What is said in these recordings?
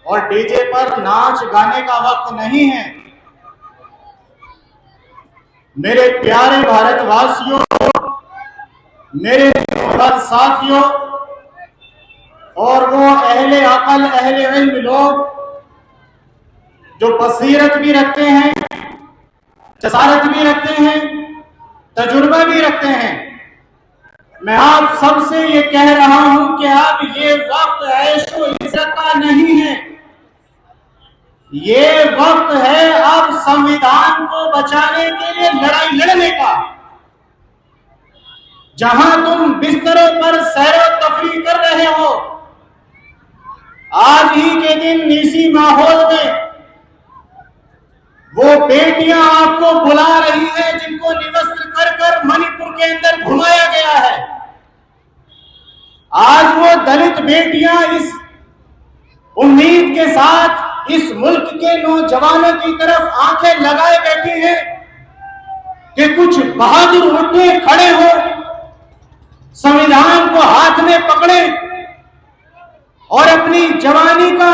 और डीजे पर नाच गाने का वक्त नहीं है। मेरे प्यारे भारतवासियों, मेरे साथियों और वो अहले अकल अहले इल्म लोग जो बसीरत भी रखते हैं, जसारत भी रखते हैं, तजुर्बा भी रखते हैं, मैं आप सबसे ये कह रहा हूं कि अब ये वक्त ऐशो इज्जत का नहीं है, ये वक्त है अब संविधान को बचाने के लिए लड़ाई लड़ने का। जहां तुम बिस्तरों पर सैरो तफरीह कर रहे हो, आज ही के दिन इसी माहौल में वो बेटियां आपको बुला रही हैं जिनको निवस्त्र कर कर मणिपुर के अंदर घुमाया गया है। आज वो दलित बेटियां इस उम्मीद के साथ इस मुल्क के नौजवानों की तरफ आंखें लगाए बैठी हैं कि कुछ बहादुर उठे खड़े हो, संविधान को हाथ में पकड़े और अपनी जवानी का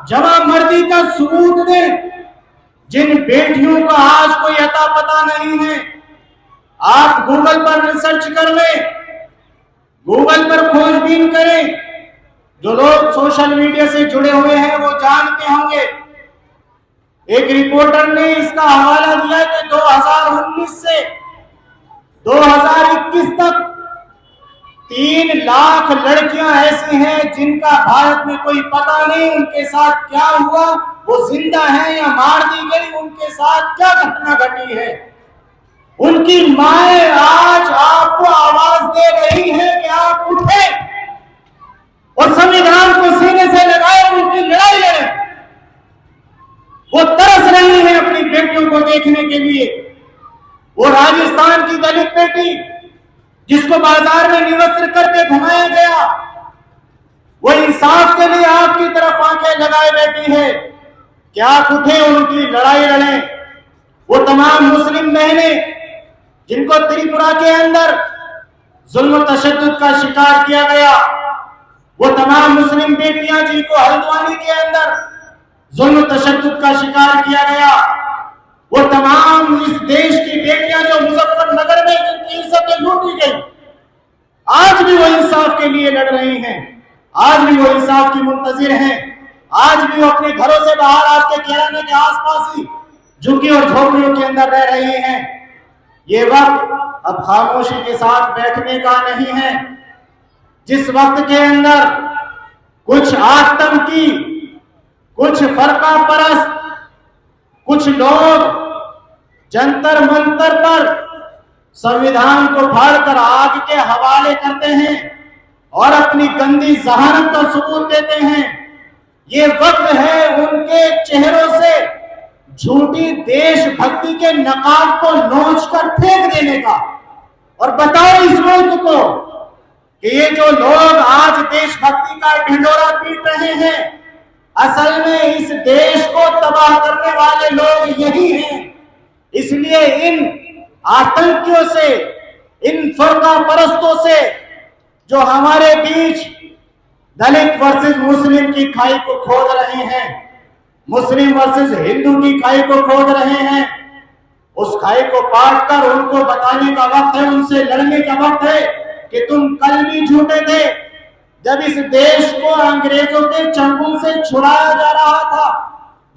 जवामर्दी का सबूत दें। जिन बेटियों का आज कोई अता पता नहीं है, आप गूगल पर रिसर्च कर लें, गूगल पर खोजबीन करें। जो लोग सोशल मीडिया से जुड़े हुए हैं वो जानते होंगे, एक रिपोर्टर ने इसका हवाला दिया कि 2019 से 2021 तक 3 लाख लड़कियां ऐसी हैं जिनका भारत में कोई पता नहीं उनके साथ क्या हुआ, वो जिंदा है या मार दी गई, उनके साथ क्या घटना घटी है। उनकी माएं आज आपको आवाज दे रही है कि आप उठे और संविधान को सीने से लगाए और उनकी लड़ाई लड़ें। वो तरस रही है अपनी बेटियों को देखने के लिए। वो राजस्थान की दलित बेटी जिसको बाजार में निवस्त्र करके घुमाया गया, वो इंसाफ के लिए आपकी तरफ आंखें लगाए बैठी है। क्या उठे उनकी लड़ाई लड़ें। वो तमाम मुस्लिम बहनें जिनको त्रिपुरा के अंदर जुल्म तशद्दुद का शिकार किया गया, वो तमाम मुस्लिम बेटियां जिनको हल्द्वानी के अंदर जुल्म तशद्दुद का शिकार किया गया, वो तमाम इस देश की बेटियां जो मुजफ्फरनगर में जिनकी इज्जतें लूटी गई, आज भी वो इंसाफ के लिए लड़ रही हैं, आज भी वो इंसाफ की मुंतजिर हैं, आज भी वो अपने घरों से बाहर आपके किराने के आसपास ही झुग्गी और झोपड़ियों के अंदर रह रहे हैं। ये वक्त अब खामोशी के साथ बैठने का नहीं है। जिस वक्त के अंदर कुछ आतंकी, कुछ फरका परस्त, कुछ लोग जंतर मंतर पर संविधान को फाड़कर आग के हवाले करते हैं और अपनी गंदी जहानत का सबूत देते हैं, ये वक्त है उनके चेहरों से झूठी देशभक्ति के नकाब को नोचकर फेंक देने का। और बताओ इस मुल्क को कि ये जो लोग आज देशभक्ति का ढिंढोरा पीट रहे हैं, असल में इस देश को तबाह करने वाले लोग यही हैं। इसलिए इन आतंकियों से, इन फरका परस्तों से जो हमारे बीच दलित वर्सेस मुस्लिम की खाई को खोद रहे हैं, मुस्लिम वर्सेस हिंदू की खाई को खोद रहे हैं, उस खाई को पाट कर उनको बताने का वक्त है, उनसे लड़ने का वक्त है कि तुम कल भी झूठे थे जब इस देश को अंग्रेजों के चंगुल से छुड़ाया जा रहा था,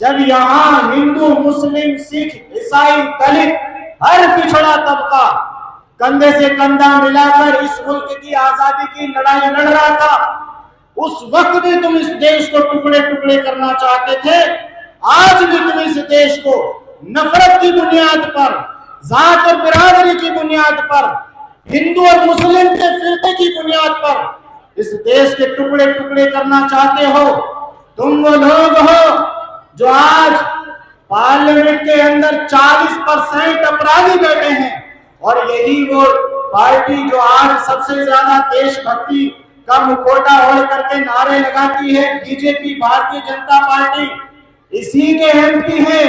जब यहाँ हिंदू, मुस्लिम, सिख, ईसाई, दलित हर पिछड़ा तबका कंधे से कंधा मिलाकर इस मुल्क की आजादी की लड़ाई लड़ रहा था। उस वक्त भी तुम इस देश को टुकड़े टुकड़े करना चाहते थे। आज भी तुम इस देश को नफरत की बुनियाद पर, जात और बिरादरी की बुनियाद पर, हिंदू और मुस्लिम के फिरके की बुनियाद पर इस देश के टुकड़े टुकड़े करना चाहते हो। तुम वो लोग हो जो आज पार्लियामेंट के अंदर 40% अपराधी बैठे हैं और यही वो पार्टी जो आज सबसे ज्यादा देशभक्ति का मुखौटा ओढ़ करके नारे लगाती है, बीजेपी, भारतीय जनता पार्टी, इसी के एमपी हैं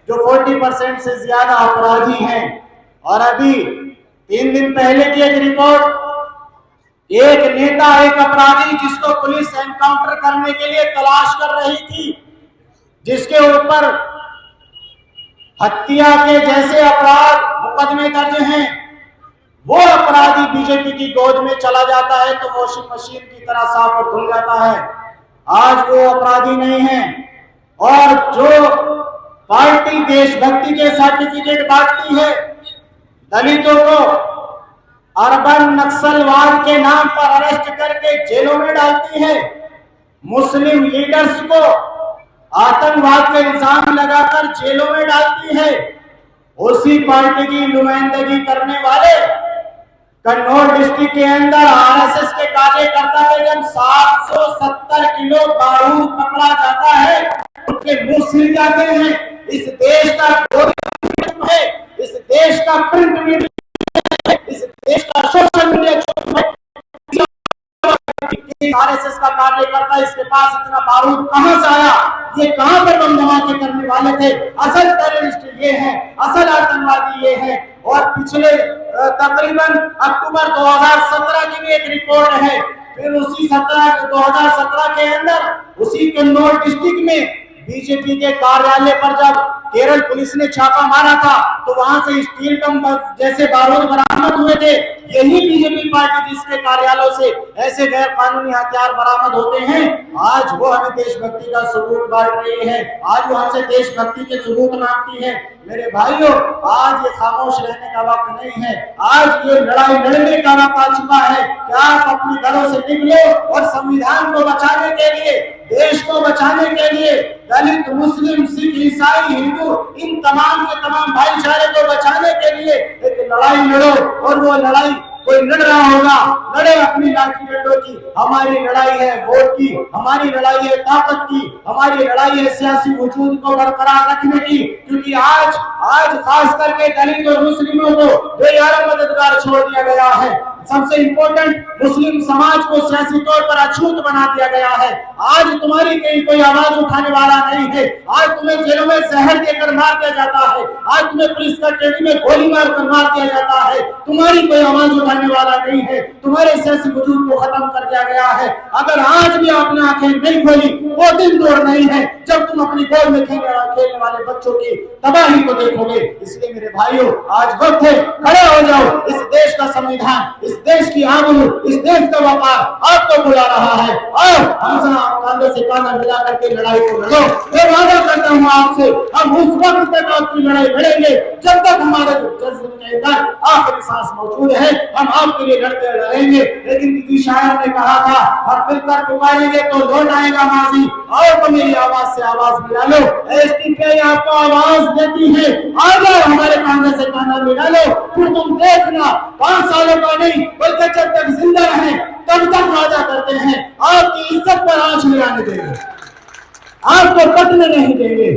जो 40% से ज्यादा अपराधी हैं। और अभी 3 दिन पहले की एक रिपोर्ट एक नेता, एक अपराधी जिसको पुलिस एनकाउंटर करने के लिए तलाश कर रही थी, जिसके ऊपर हत्या के जैसे अपराध मुकदमे दर्ज हैं, वो अपराधी बीजेपी की गोद में चला जाता है तो वॉशिंग मशीन की तरह साफ और धुल जाता है। आज वो अपराधी नहीं है। और जो पार्टी देशभक्ति के सर्टिफिकेट बांटती है, दलितों को अर्बन नक्सलवाद के नाम पर अरेस्ट करके जेलों में डालती है, मुस्लिम लीडर्स को आतंकवाद का इल्जाम लगाकर जेलों में डालती है, उसी पार्टी की नुमाइंदगी करने वाले कन्नौज डिस्ट्रिक्ट के अंदर आरएसएस के कार्यकर्ता में जब 770 किलो बारूद पकड़ा जाता है, उनके मुंह सिल जाते हैं। इस देश का है, इस देश का प्रिंट मीडिया, इस देश का सोशल मीडिया चुप है। आरएसएस का कार्यकर्ता, इसके पास इतना बारूद कहां से आया? ये कहां पर बम धमाके करने वाले थे? असल टेररिस्ट ये है, असल आतंकवादी ये है। और पिछले तकरीबन अक्टूबर 2017 की भी एक रिपोर्ट है, फिर उसी 2017 के अंदर उसी कन्नौज डिस्ट्रिक्ट में बीजेपी के कार्यालय पर जब केरल पुलिस ने छापा मारा था तो वहां से स्टील बम जैसे बारूद बरामद हुए थे। यही बीजेपी पार्टी जिसके कार्यालयों से ऐसे गैर कानूनी हथियार बरामद होते हैं, आज वो हमें देशभक्ति का सबूत बांट रही है, आज वो हमसे देशभक्ति के सबूत मांगती है। मेरे भाइयों, आज ये खामोश रहने का वक्त नहीं है, आज ये लड़ाई लड़ने का वक्त आ चुका है कि आप अपने घरों से निकलो और संविधान को बचाने के लिए, देश को बचाने के लिए, दलित, मुस्लिम, सिख, ईसाई, हिंदू, इन तमाम के तमाम भाईचारे को बचाने के लिए एक लड़ाई लड़ो। और वो लड़ाई कोई लड़ रहा होगा, लड़े अपनी लाठी डंडों की। हमारी लड़ाई है वोट की, हमारी लड़ाई है ताकत की, हमारी लड़ाई है सियासी वजूद को बरकरार रखने की। क्योंकि आज खास करके दलित और मुस्लिमों को बेयार मददगार छोड़ दिया गया है। सबसे इंपॉर्टेंट, मुस्लिम समाज को सियासी तौर पर अछूत बना दिया गया है। आज तुम्हारी कहीं कोई आवाज उठाने वाला नहीं है। आज तुम्हें जेलों में जहर देकर मार दिया जाता है, आज तुम्हें पुलिस कस्टडी में गोली मारकर मार दिया जाता है। तुम्हारी कोई आवाज उठाने वाला नहीं है, तुम्हारे सियासी वजूद को खत्म कर दिया गया है। अगर आज भी आपने आंखें नहीं खोली, वो दिन दूर नहीं है जब तुम अपनी गोद में खेलने वाले बच्चों की तबाही को देखोगे। इसलिए मेरे भाइयों, आज वक्त है, खड़े हो जाओ। इस देश का संविधान, इस देश की आबरू, इस देश का व्यापार आपको बुला रहा है। और हम कांधे से कांधा मिला करके लड़ाई को लड़ो। मैं वादा करता हूँ आपसे, हम उस वक्त तक आपकी लड़ाई लड़ेंगे जब तक हमारे जिस्म के अंदर आखिरी सांस मौजूद है। हम आपके लिए लड़ते रहेंगे। लेकिन किसी शायर ने कहा था, हम मिलकर पुकारेंगे तो लौट आएगा माजी। और तो मेरी आवाज से आवाज मिला लो। एसटीपीआई आपको आवाज देती है, आ जाओ हमारे कांधे से कांधा मिला लो। फिर तुम देखना, 5 सालों का नहीं बल्कि जब तक जिंदा रहे तब तक वादा करते हैं आपकी इज्जत पर आंच नहीं आने देंगे, आपको कटने नहीं देंगे।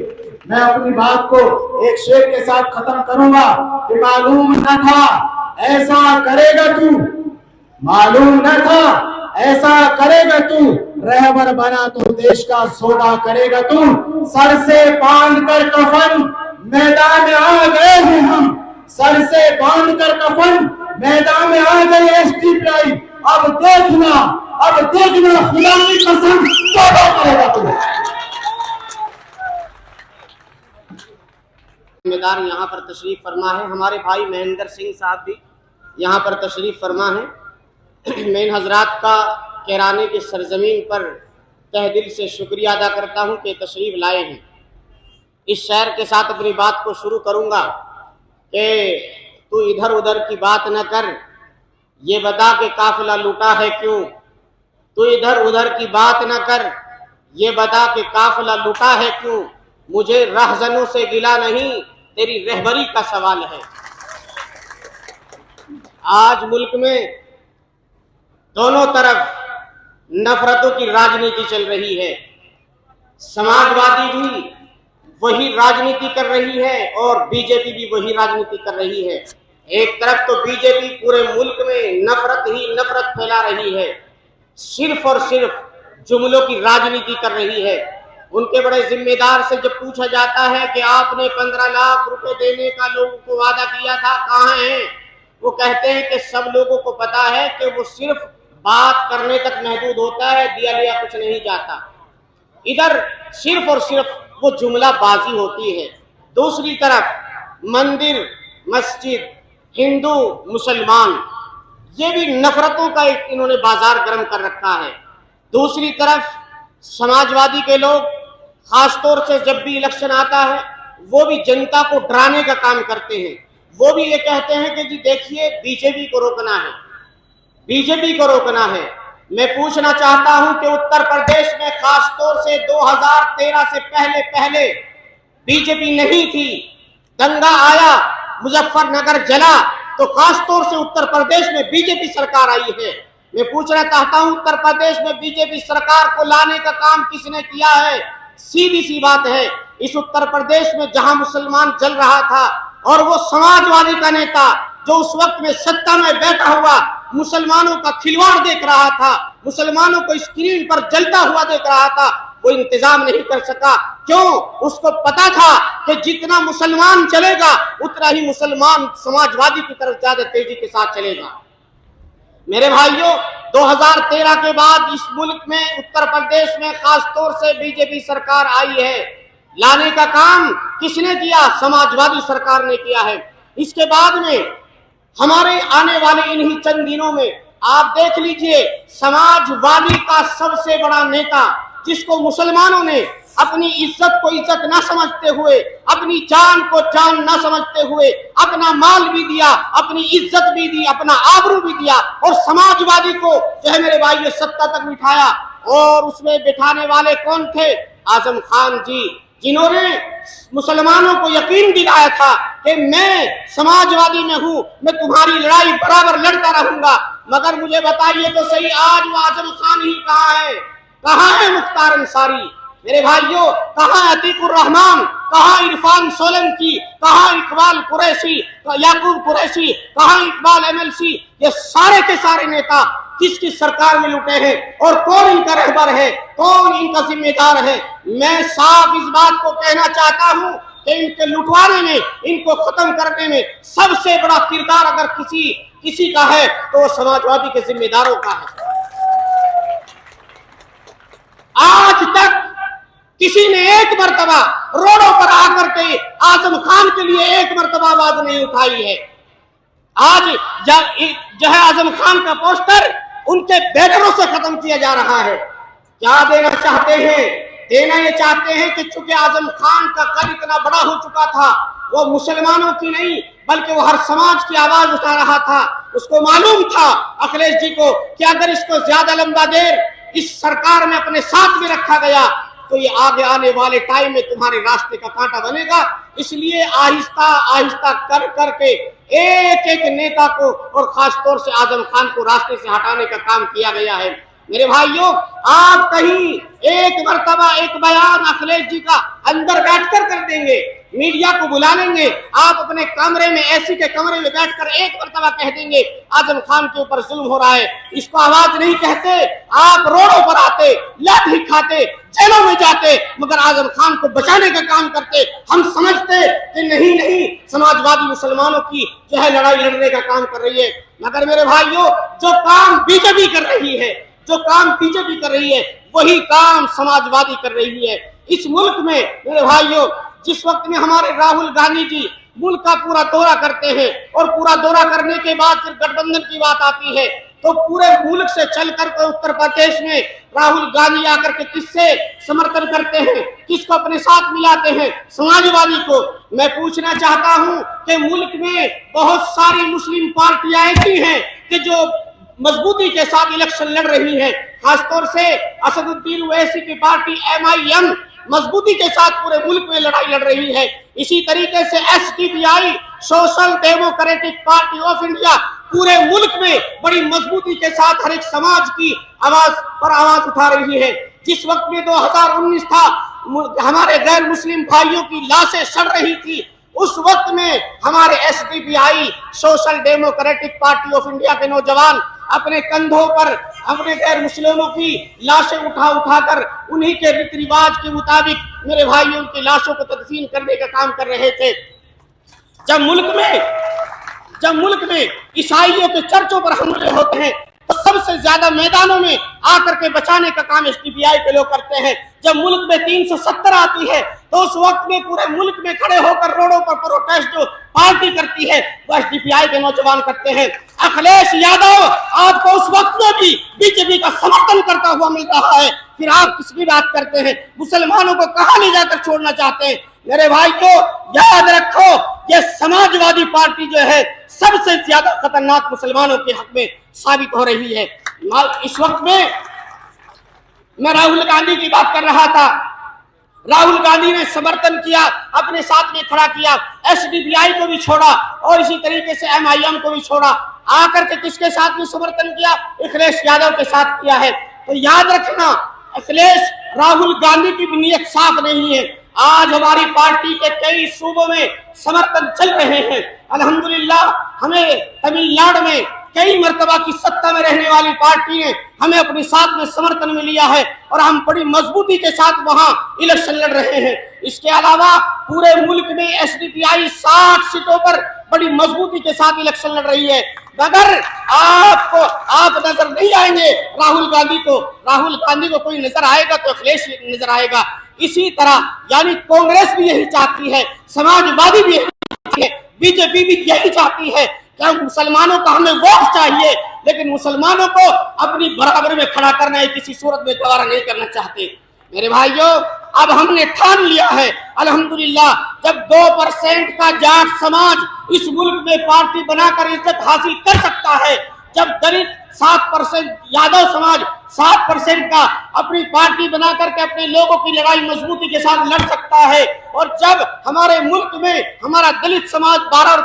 मैं अपनी बात को एक शेर के साथ खत्म करूंगा कि मालूम न था ऐसा करेगा तू, मालूम न था ऐसा करेगा तू, रहबर बना तो देश का सौदा करेगा तू। सर से बांध कर कफन मैदान में आ गए हैं हम, सर से बांध कर कफन मैदान में आ गए एसटीपीआई। अब देखना खुदा की कसम तौबा करेगा तू। जिम्मेदार यहाँ पर तशरीफ फरमा है, हमारे भाई महेंद्र सिंह साहब भी यहाँ पर तशरीफ फरमा है। मैं इन हजरात का कैराने की सरजमीन पर तहे दिल से शुक्रिया अदा करता हूँ कि तशरीफ लाए हैं। इस शेर के साथ अपनी बात को शुरू करूँगा कि तू इधर उधर की बात न कर, ये बता के काफिला लूटा है क्यों। तू इधर उधर की बात न कर, ये बता के काफिला लूटा है क्यों। मुझे रहजनों से गिला नहीं, तेरी रहबरी का सवाल है। आज मुल्क में दोनों तरफ नफरतों की राजनीति चल रही है। समाजवादी भी वही राजनीति कर रही है और बीजेपी भी वही राजनीति कर रही है। एक तरफ तो बीजेपी पूरे मुल्क में नफरत ही नफरत फैला रही है, सिर्फ और सिर्फ जुमलों की राजनीति कर रही है। उनके बड़े जिम्मेदार से जब पूछा जाता है कि आपने 15 लाख रुपए देने का लोगों को वादा किया था, कहाँ है? वो कहते हैं कि सब लोगों को पता है कि वो सिर्फ बात करने तक महदूद होता है, दिया लिया कुछ नहीं जाता। इधर सिर्फ और सिर्फ वो जुमला बाजी होती है। दूसरी तरफ मंदिर, मस्जिद, हिंदू, मुसलमान, ये भी नफरतों का एक इन्होंने बाजार गर्म कर रखा है। दूसरी तरफ समाजवादी के लोग खासतौर से जब भी इलेक्शन आता है वो भी जनता को डराने का काम करते हैं। वो भी ये कहते हैं कि जी देखिए बीजेपी को रोकना है, बीजेपी को रोकना है। मैं पूछना चाहता हूं कि उत्तर प्रदेश में खासतौर से 2013 से पहले बीजेपी नहीं थी। दंगा आया, मुजफ्फरनगर जला, तो खासतौर से उत्तर प्रदेश में बीजेपी सरकार आई है। मैं पूछना चाहता हूं उत्तर प्रदेश में बीजेपी सरकार को लाने का काम किसने किया है? सीधी सी बात है, इस उत्तर प्रदेश में जहां मुसलमान जल रहा था और वो समाजवादी का नेता जो उस वक्त में सत्ता में बैठा हुआ मुसलमानों का खिलवाड़ देख रहा था, मुसलमानों को स्क्रीन पर जलता हुआ देख रहा था, वो इंतजाम नहीं कर सका। क्यों? उसको पता था कि जितना मुसलमान चलेगा उतना ही मुसलमान समाजवादी की तरफ ज्यादा तेजी के साथ चलेगा। मेरे भाइयों, 2013 के बाद इस मुल्क में उत्तर प्रदेश में खासतौर से बीजेपी सरकार आई है। लाने का काम किसने किया? समाजवादी सरकार ने किया है। इसके बाद में हमारे आने वाले इन्हीं चंद दिनों में आप देख लीजिए, समाजवादी का सबसे बड़ा नेता जिसको मुसलमानों ने अपनी इज्जत को इज्जत ना समझते हुए, अपनी जान को जान ना समझते हुए, अपना माल भी दिया, अपनी इज्जत भी दी, अपना आबरू भी दिया और समाजवादी को जो है मेरे भाई ने सत्ता तक बिठाया। और उसमें बिठाने वाले कौन थे? आजम खान जी, जिन्होंने मुसलमानों को यकीन दिलाया था कि मैं समाजवादी में हूं, मैं तुम्हारी लड़ाई बराबर लड़ता रहूंगा। मगर मुझे बताइए तो सही, आज वो आजम खान ही कहाँ है? कहाँ है मुख्तार अंसारी? मेरे भाइयों, कहाँ अतीकुर रहमान, कहाँ इरफान सोलंकी, कहाँ इकबाल कुरैशी, याकूब कुरैशी, कहाँ इकबाल एमएलसी? ये सारे के सारे नेता किसकी सरकार में लुटे हैं और कौन इनका रहबर है, कौन इनका जिम्मेदार है? मैं साफ इस बात को कहना चाहता हूं कि इनके लुटवाने में, इनको खत्म करने में सबसे बड़ा किरदार अगर किसी का है तो समाजवादी के जिम्मेदारों का है। आज तक किसी ने एक मर्तबा रोडों पर आकर के आजम खान के लिए एक मर्तबा आवाज नहीं उठाई है। आज जो है आजम खान का पोस्टर उनके बैनरों से खत्म किया जा रहा है। क्या देना चाहते हैं? देना ये चाहते हैं कि चूंकि आजम खान का कद इतना बड़ा हो चुका था, वो मुसलमानों की नहीं बल्कि वो हर समाज की आवाज उठा रहा था। उसको मालूम था अखिलेश जी को कि अगर इसको ज्यादा लंबा देर इस सरकार में अपने साथ में रखा गया तो ये आगे आने वाले टाइम में तुम्हारे रास्ते का कांटा बनेगा। इसलिए आहिस्ता आहिस्ता कर करके एक एक नेता को और खासतौर से आजम खान को रास्ते से हटाने का काम किया गया है। मेरे भाइयों, आप कहीं एक मर्तबा एक बयान अखिलेश जी का अंदर बैठकर कर देंगे, मीडिया को बुला लेंगे, आप अपने कमरे में एसी के कमरे में बैठकर एक मर्तबा कह देंगे आजम खान के ऊपर जुल्म हो रहा है, इसको आवाज नहीं कहते, आप रोडों पर आते, लाठी खाते, जेलों में जाते, मगर आजम खान को बचाने का काम करते। हम समझते कि नहीं समाजवादी मुसलमानों की जो है लड़ाई लड़ने का काम कर रही है। मगर मेरे भाइयों, जो काम बीजेपी कर रही है, जो काम बीजेपी कर रही है, वही काम समाजवादी कर रही है। इस मुल्क में मेरे भाइयों, जिस वक्त में हमारे राहुल गांधी जी मुल्क का पूरा दौरा करते हैं और पूरा दौरा करने के बाद फिर गठबंधन की बात आती है, तो पूरे मुल्क से चलकर के उत्तर प्रदेश में राहुल गांधी आकर के किससे समर्थन करते हैं, किसको अपने साथ मिलाते हैं? समाजवादी को। मैं पूछना चाहता हूं कि मुल्क में बहुत सारी मुस्लिम पार्टियां ऐसी हैं कि जो मजबूती के साथ इलेक्शन लड़ रही है। खासतौर से असदुद्दीन ओवैसी की पार्टी MIM मजबूती के साथ पूरे मुल्क में लड़ाई लड़ रही है। इसी तरीके से SDPI social democratic party of India पूरे मुल्क में बड़ी मजबूती के साथ हर एक समाज की आवाज पर आवाज उठा रही है। जिस वक्त में 2019 था, हमारे गैर मुस्लिम भाइयों की लाशें सड़ रही थी, उस वक्त में हमारे SDPI social democratic party of India के नौजवान अपने कंधों पर अपने गैर मुस्लिमों की लाशें उठाकर उन्हीं के रीति रिवाज के मुताबिक मेरे भाइयों उनकी लाशों को तदफीन करने का काम कर रहे थे। जब मुल्क में ईसाइयों के चर्चों पर हमले होते हैं तो सबसे ज्यादा मैदानों में आकर के बचाने का काम एसडीपीआई के लोग करते हैं। जब मुल्क में 370 आती है तो उस वक्त में पूरे मुल्क में खड़े होकर रोडों पर प्रोटेस्ट जो पार्टी करती है वो एसडीपीआई के नौजवान करते हैं। अखिलेश यादव आपको उस वक्त में भी बीजेपी का समर्थन करता हुआ मिल रहा है, फिर आप किसकी बात करते हैं? मुसलमानों को कहां ले जाकर छोड़ना चाहते हैं? मेरे भाइयों याद रखो, ये समाजवादी पार्टी जो है सबसे ज्यादा खतरनाक मुसलमानों के हक में साबित हो रही है। इस वक्त में मैं राहुल गांधी की बात कर रहा था। राहुल गांधी ने समर्थन किया, अपने साथ में खड़ा किया, एसडीपीआई को भी छोड़ा और इसी तरीके से एमआईएम को भी छोड़ा। आकर के किसके साथ में समर्थन किया? अखिलेश यादव के साथ किया है। तो याद रखना, अखिलेश राहुल गांधी की नीयत साफ नहीं है। आज हमारी पार्टी के कई सूबों में समर्थन चल रहे हैं। अल्हम्दुलिल्लाह हमें तमिलनाडु में कई मर्तबा की सत्ता में रहने वाली पार्टी ने हमें अपने साथ में समर्थन में लिया है और हम बड़ी मजबूती के साथ वहां इलेक्शन लड़ रहे हैं। इसके अलावा पूरे मुल्क में एसडीपीआई 60 सीटों पर बड़ी मजबूती के साथ इलेक्शन लड़ रही है। मगर आप नजर नहीं आएंगे राहुल गांधी को। राहुल गांधी को कोई नजर आएगा तो अखिलेश नजर आएगा। इसी तरह यानी कांग्रेस भी यही चाहती है, समाजवादी भी यही चाहती है, बीजेपी भी यही चाहती है कि मुसलमानों का हमें वोट चाहिए, लेकिन मुसलमानों को अपनी बराबर में खड़ा करना है किसी सूरत में गवारा नहीं करना चाहते। मेरे भाइयों अब हमने ठान लिया है अल्हम्दुलिल्लाह, जब 2% का जाट समाज इस मुल्क में पार्टी बनाकर इज्जत हासिल कर सकता है, जब दलित 7% यादव समाज 7% का अपनी पार्टी बना करके अपने लोगों की लड़ाई मजबूती के साथ लड़ सकता है, और जब हमारे मुल्क में हमारा दलित समाज 12 और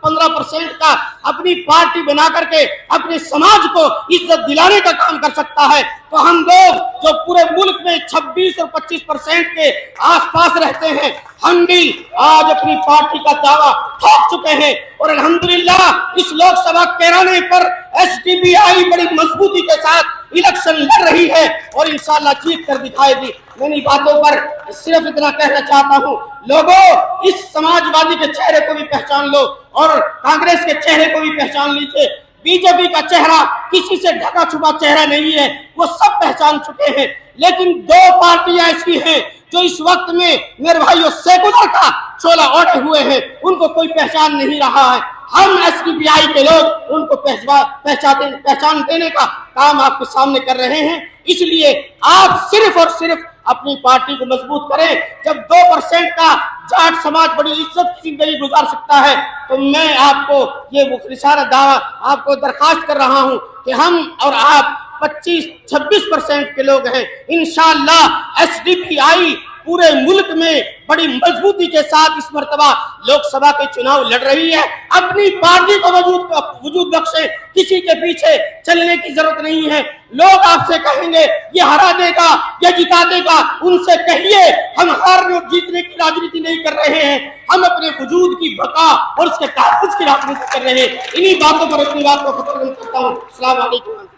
15% का अपनी पार्टी बना करके अपने समाज को इज्जत दिलाने का काम कर सकता है, तो हम लोग जो पूरे मुल्क में 26 और 25% के आसपास रहते हैं, हम भी आज अपनी पार्टी का दावा ठोक चुके हैं। और अल्हम्दुलिल्लाह इस लोकसभा कैराने पर एसडीपीआई बड़ी मजबूती के साथ इलेक्शन लड़ रही है और इंशाअल्लाह जीत कर दिखाएगी। मैंने बातों पर सिर्फ इतना कहना चाहता हूँ, लोगों इस समाजवादी के चेहरे को भी पहचान लो और कांग्रेस के चेहरे को भी पहचान लीजिए। बीजेपी का चेहरा किसी से ढका छुपा चेहरा नहीं है, वो सब पहचान चुके हैं। लेकिन 2 पार्टियां ऐसी हैं जो इस वक्त में मेरे भाइयों सेकुलर का चोला ओढ़े हुए हैं, उनको कोई पहचान नहीं रहा है। हम एसडीपीआई के लोग उनको पहचान देने का काम आपके सामने कर रहे हैं। इसलिए आप सिर्फ और सिर्फ अपनी पार्टी को मजबूत करें। जब 2% का जाट समाज बड़ी इज्जत की जिंदगी गुजार सकता है, तो मैं आपको ये मुखलिसाना दावा आपको दरखास्त कर रहा हूं कि हम और आप 25-26% के लोग हैं। इंशाअल्लाह एसडीपीआई पूरे मुल्क में बड़ी मजबूती के साथ इस मर्तबा लोकसभा के चुनाव लड़ रही है। अपनी पार्टी को वजूद बख्शे, किसी के पीछे चलने की जरूरत नहीं है। लोग आपसे कहेंगे ये हरा देगा, ये जिता देगा, उनसे कहिए हम हारने और जीतने की राजनीति नहीं कर रहे हैं, हम अपने वजूद की बका और उसके तहफ़्फ़ुज़ की राजनीति कर रहे हैं। इन्हीं बातों पर अपनी बात को खत्म करता हूँ। अस्सलाम वालेकुम।